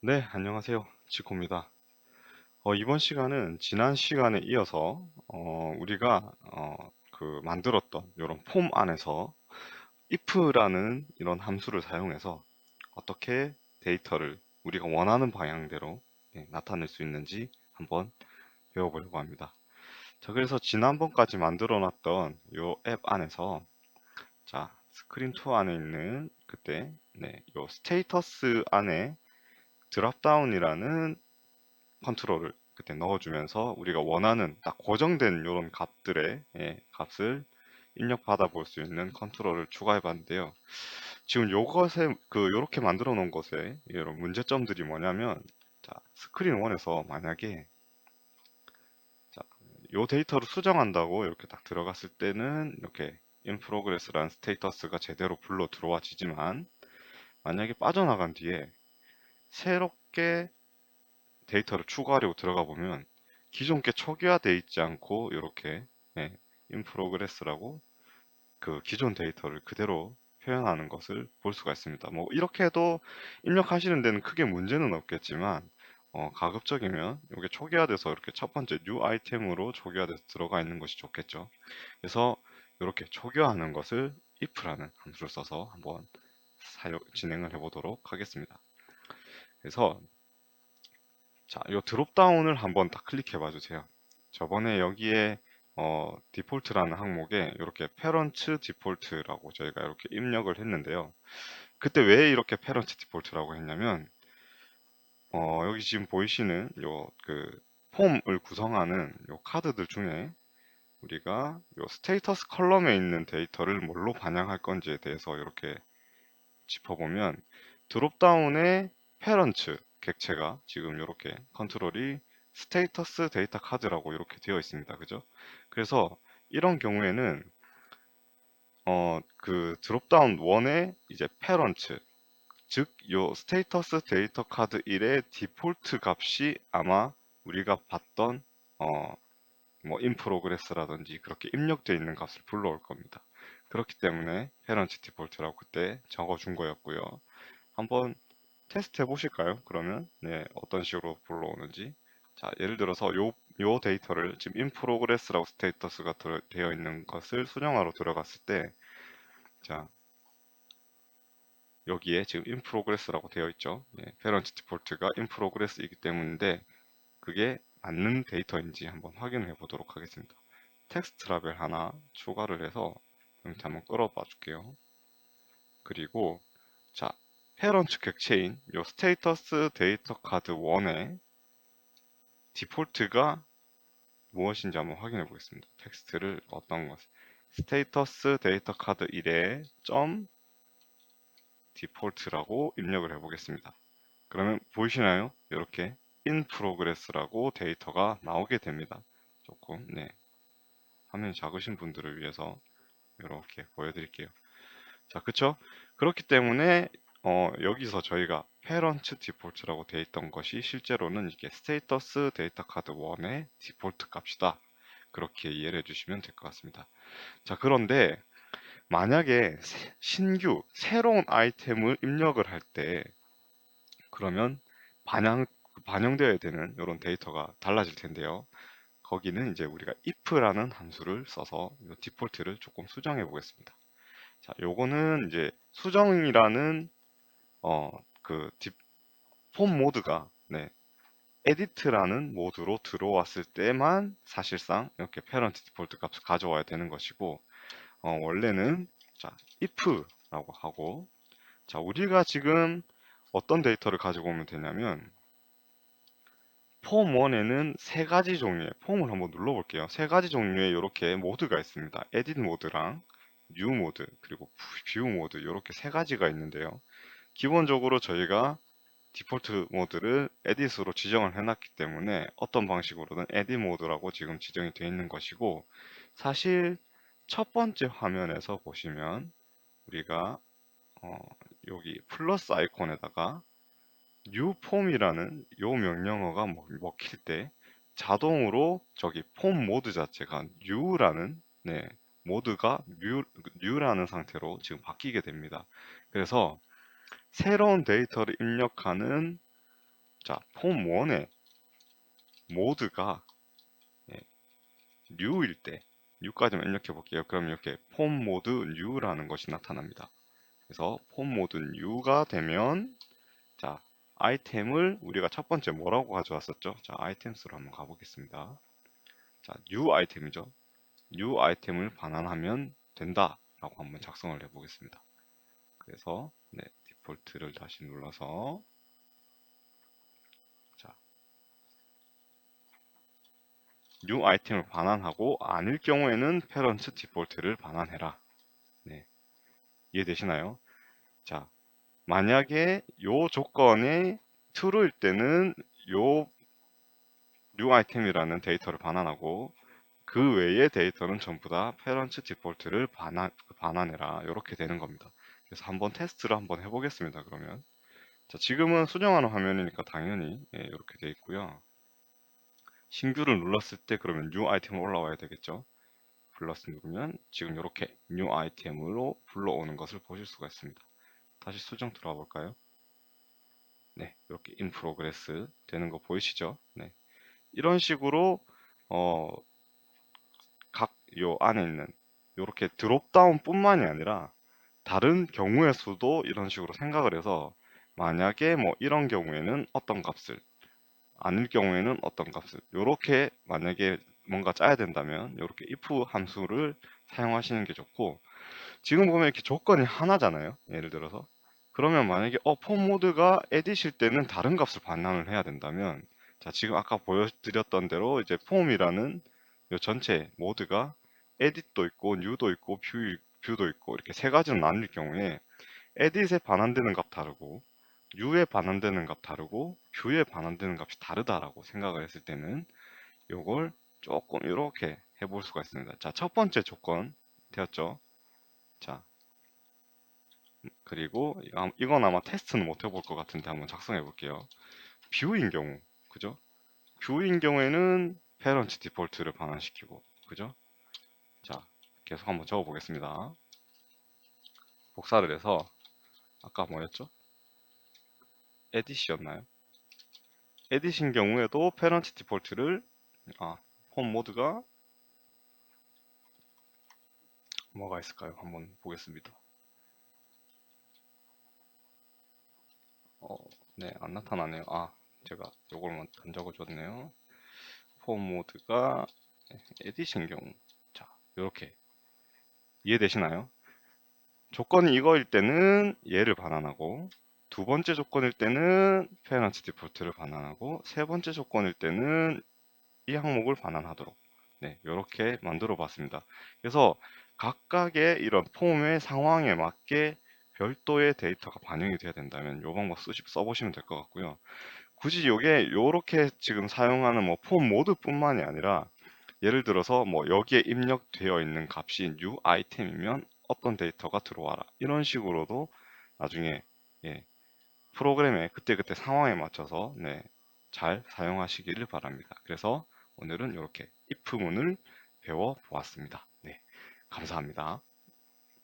네, 안녕하세요. 지코입니다. 이번 시간은 지난 시간에 이어서 우리가 만들었던 이런 폼 안에서 if라는 이런 함수를 사용해서 어떻게 데이터를 우리가 원하는 방향대로 나타낼 수 있는지 한번 배워보려고 합니다. 자, 그래서 지난번까지 만들어 놨던 이 앱 안에서 자, 스크린2 안에 있는 그때 요 스테이터스 안에 드랍다운이라는 컨트롤을 그때 넣어주면서 우리가 원하는 딱 고정된 이런 값들의 값을 입력받아 볼 수 있는 컨트롤을 추가해 봤는데요. 지금 요것에 요렇게 만들어 놓은 것에 이런 문제점들이 뭐냐면 자, 스크린 1에서 만약에 자, 요 데이터를 수정한다고 이렇게 딱 들어갔을 때는 이렇게 in progress라는 스테이터스가 제대로 불러 들어와지지만 만약에 빠져나간 뒤에 새롭게 데이터를 추가하려고 들어가 보면 기존 게 초기화되어 있지 않고 이렇게 in progress라고 그 기존 데이터를 그대로 표현하는 것을 볼 수가 있습니다. 뭐 이렇게 해도 입력하시는 데는 크게 문제는 없겠지만 가급적이면 이게 초기화돼서 이렇게 첫 번째 new 아이템으로 초기화돼서 들어가 있는 것이 좋겠죠. 그래서 이렇게 초기화하는 것을 if라는 함수를 써서 한번 진행을 해보도록 하겠습니다. 그래서 자, 이 드롭다운을 한번 딱 클릭해 봐 주세요. 저번에 여기에 디폴트라는 항목에 이렇게 페런츠 디폴트라고 저희가 이렇게 입력을 했는데요. 그때 왜 이렇게 페런츠 디폴트라고 했냐면 여기 지금 보이시는 요 폼을 구성하는 요 카드들 중에 우리가 요 스테이터스 컬럼에 있는 데이터를 뭘로 반영할 건지에 대해서 이렇게 짚어보면 드롭다운의 페런츠 객체가 지금 이렇게 컨트롤이 스테이터스 데이터 카드라고 이렇게 되어 있습니다. 그죠? 그래서 이런 경우에는 드롭다운 1의 이제 페런츠 즉 요 스테이터스 데이터 카드 1의 디폴트 값이 아마 우리가 봤던 뭐 인프로그레스라든지 그렇게 입력되어 있는 값을 불러올 겁니다. 그렇기 때문에 페런츠 디폴트라고 그때 적어준 거였고요. 한번 테스트 해보실까요? 그러면 어떤 식으로 불러오는지. 자, 예를 들어서 요 데이터를 지금 in progress라고 스테이터스가 되어 있는 것을 수정하러 들어갔을 때, 자, 여기에 지금 in progress라고 되어 있죠. parent default가 in progress이기 때문인데 그게 맞는 데이터인지 한번 확인해 보도록 하겠습니다. 텍스트 라벨 하나 추가를 해서 여기 한번 끌어봐 줄게요. 그리고 자, 페런츠 객체인 요 스테이터스 데이터 카드 1의 디폴트가 무엇인지 한번 확인해 보겠습니다. 텍스트를 어떤 것 스테이터스 데이터 카드 1의 점 디폴트라고 입력을 해 보겠습니다. 그러면 보이시나요? 이렇게 in progress라고 데이터가 나오게 됩니다. 조금 화면이 작으신 분들을 위해서 이렇게 보여드릴게요. 자, 그쵸? 그렇기 때문에 여기서 저희가 parent default라고 되어 있던 것이 실제로는 이게 status 데이터 카드 1의 디폴트 값이다. 그렇게 이해를 해주시면 될 것 같습니다. 자, 그런데 만약에 새로운 아이템을 입력을 할 때 그러면 반영되어야 되는 이런 데이터가 달라질 텐데요. 거기는 이제 우리가 if라는 함수를 써서 디폴트를 조금 수정해 보겠습니다. 자, 요거는 이제 수정이라는 어, 폼 모드가 edit라는 모드로 들어왔을 때만 사실상 이렇게 parent 디폴트 값을 가져와야 되는 것이고 원래는 자, if라고 하고 자, 우리가 지금 어떤 데이터를 가지고 오면 되냐면 폼 1에는 세 가지 종류의 폼을 한번 눌러볼게요. 세 가지 종류의 이렇게 모드가 있습니다. edit 모드랑 new 모드 그리고 view 모드 이렇게 세 가지가 있는데요. 기본적으로 저희가 디폴트 모드를 edit으로 지정을 해놨기 때문에 어떤 방식으로든 edit 모드라고 지금 지정이 되어 있는 것이고 사실 첫 번째 화면에서 보시면 우리가 여기 플러스 아이콘에다가 new 폼이라는 요 명령어가 먹힐 때 자동으로 저기 폼 모드 자체가 new라는 모드가 new라는 상태로 지금 바뀌게 됩니다. 그래서 새로운 데이터를 입력하는 자, 폼1의 모드가 new일 때, new까지만 입력해 볼게요. 그럼 이렇게 폼 모드 new라는 것이 나타납니다. 그래서 폼 모드 new가 되면, 자, 아이템을 우리가 첫 번째 뭐라고 가져왔었죠? 자, 아이템스로 한번 가보겠습니다. 자, new 아이템이죠. new 아이템을 반환하면 된다라고 한번 작성을 해보겠습니다. 그래서 디폴트를 다시 눌러서, 자, new 아이템을 반환하고 아닐 경우에는 parent 디폴트를 반환해라. 네, 이해되시나요? 자, 만약에 요 조건이 true일 때는 요 new 아이템이라는 데이터를 반환하고 그 외의 데이터는 전부 다 parent 디폴트를 반환해라. 이렇게 되는 겁니다. 그래서 한번 테스트를 한번 해보겠습니다. 그러면 자, 지금은 수정하는 화면이니까 당연히 이렇게 되어 있고요. 신규를 눌렀을 때 그러면 new 아이템 올라와야 되겠죠. 플러스 누르면 지금 이렇게 new 아이템으로 불러오는 것을 보실 수가 있습니다. 다시 수정 들어가 볼까요? 네, 이렇게 in progress 되는 거 보이시죠? 네, 이런 식으로 각 요 안에 있는 이렇게 드롭다운 뿐만이 아니라 다른 경우의 수도 이런 식으로 생각을 해서 만약에 뭐 이런 경우에는 어떤 값을 아닐 경우에는 어떤 값을 이렇게 만약에 뭔가 짜야 된다면 이렇게 if 함수를 사용하시는 게 좋고 지금 보면 이렇게 조건이 하나잖아요. 예를 들어서 그러면 만약에 폼 모드가 edit일 때는 다른 값을 반환을 해야 된다면 자 지금 아까 보여드렸던 대로 이제 폼이라는 요 전체 모드가 edit도 있고 new도 있고 뷰도 있고 이렇게 세 가지로 나뉠 경우에 edit에 반환되는 값 다르고 new에 반환되는 값 다르고 뷰에 반환되는 값이 다르다라고 생각을 했을 때는 요걸 조금 이렇게 해볼 수가 있습니다. 자, 첫 번째 조건 되었죠. 자, 그리고 이건 아마 테스트는 못 해볼 것 같은데 한번 작성해 볼게요. 뷰인 경우, 그죠? 뷰인 경우에는 페런트 디폴트를 반환시키고, 그죠? 자, 계속 한번 적어 보겠습니다. 복사를 해서 아까 뭐였죠? 에디시였나요? 에디신 경우에도 페런트 디폴트를 홈 모드가 뭐가 있을까요? 한번 보겠습니다. 네, 안 나타나네요. 제가 요걸만 안 적어줬네요. 폼 모드가 에디션 경우. 자, 이렇게 이해되시나요? 조건이 이거일 때는 얘를 반환하고 두 번째 조건일 때는 페어런트 디폴트를 반환하고 세 번째 조건일 때는 이 항목을 반환하도록 이렇게 만들어 봤습니다. 그래서 각각의 이런 폼의 상황에 맞게 별도의 데이터가 반영이 돼야 된다면 이 방법 써보시면 될 것 같고요. 굳이 이게 이렇게 지금 사용하는 뭐 폼 모드뿐만이 아니라 예를 들어서 뭐 여기에 입력되어 있는 값이 new 아이템이면 어떤 데이터가 들어와라 이런 식으로도 나중에 프로그램의 그때그때 상황에 맞춰서 잘 사용하시기를 바랍니다. 그래서 오늘은 이렇게 if문을 배워 보았습니다. 네, 감사합니다.